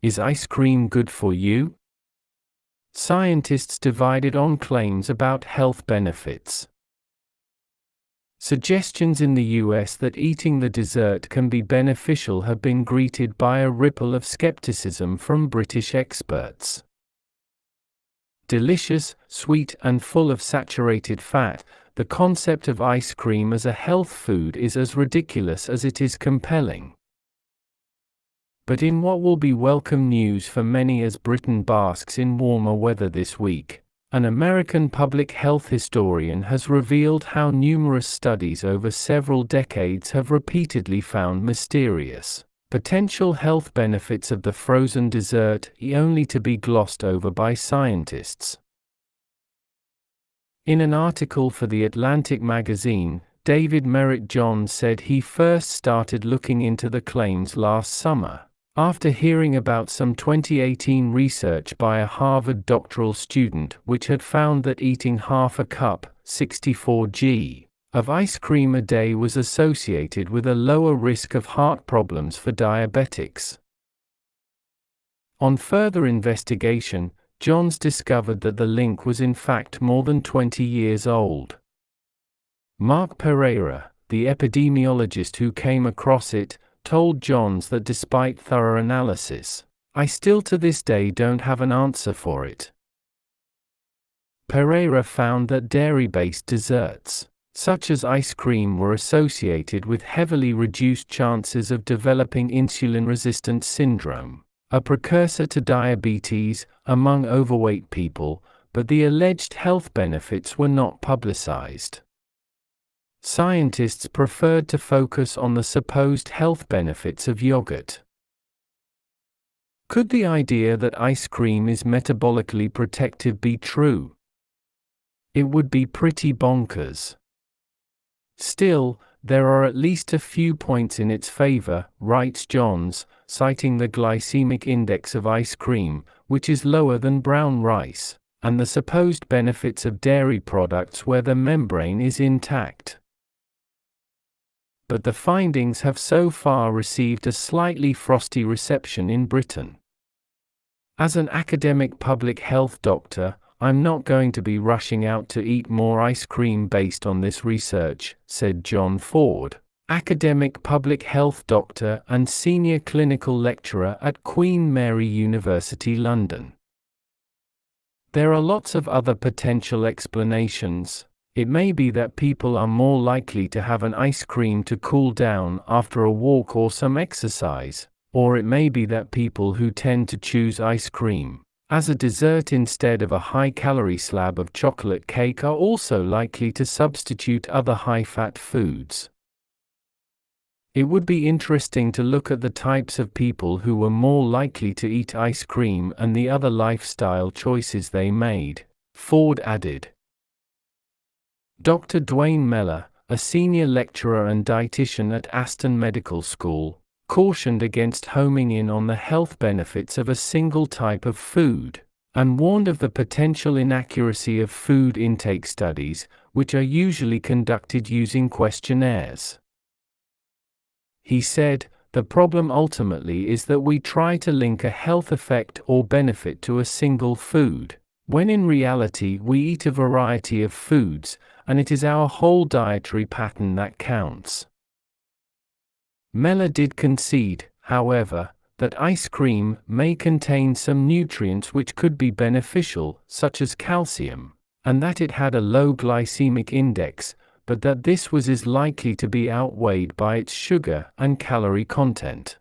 Is ice cream good for you? Scientists divided on claims about health benefits. Suggestions in the US that eating the dessert can be beneficial have been greeted by a ripple of skepticism from British experts. Delicious, sweet, and full of saturated fat, the concept of ice cream as a health food is as ridiculous as it is compelling. But in what will be welcome news for many as Britain basks in warmer weather this week, an American public health historian has revealed how numerous studies over several decades have repeatedly found mysterious, potential health benefits of the frozen dessert, only to be glossed over by scientists. In an article for The Atlantic magazine, David Merritt-John said he first started looking into the claims last summer, after hearing about some 2018 research by a Harvard doctoral student which had found that eating half a cup, 64 g, of ice cream a day was associated with a lower risk of heart problems for diabetics. On further investigation, Johns discovered that the link was in fact more than 20 years old. Mark Pereira, the epidemiologist who came across it, told Johns that despite thorough analysis, I still to this day don't have an answer for it. Pereira found that dairy-based desserts, such as ice cream, were associated with heavily reduced chances of developing insulin-resistant syndrome, a precursor to diabetes, among overweight people, but the alleged health benefits were not publicized. Scientists preferred to focus on the supposed health benefits of yogurt. Could the idea that ice cream is metabolically protective be true? It would be pretty bonkers. Still, there are at least a few points in its favor, writes Johns, citing the glycemic index of ice cream, which is lower than brown rice, and the supposed benefits of dairy products where the membrane is intact. But the findings have so far received a slightly frosty reception in Britain. As an academic public health doctor, I'm not going to be rushing out to eat more ice cream based on this research, said John Ford, academic public health doctor and senior clinical lecturer at Queen Mary University, London. There are lots of other potential explanations. It may be that people are more likely to have an ice cream to cool down after a walk or some exercise, or it may be that people who tend to choose ice cream as a dessert instead of a high-calorie slab of chocolate cake are also likely to substitute other high-fat foods. It would be interesting to look at the types of people who were more likely to eat ice cream and the other lifestyle choices they made, Ford added. Dr. Dwayne Meller, a senior lecturer and dietitian at Aston Medical School, cautioned against homing in on the health benefits of a single type of food, and warned of the potential inaccuracy of food intake studies, which are usually conducted using questionnaires. He said, "The problem ultimately is that we try to link a health effect or benefit to a single food, when in reality we eat a variety of foods, and it is our whole dietary pattern that counts." Meller did concede, however, that ice cream may contain some nutrients which could be beneficial, such as calcium, and that it had a low glycemic index, but that this is likely to be outweighed by its sugar and calorie content.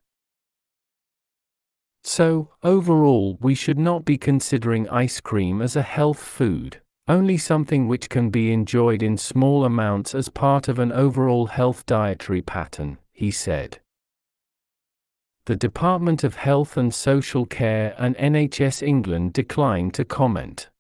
So, overall, we should not be considering ice cream as a health food, only something which can be enjoyed in small amounts as part of an overall health dietary pattern, he said. The Department of Health and Social Care and NHS England declined to comment.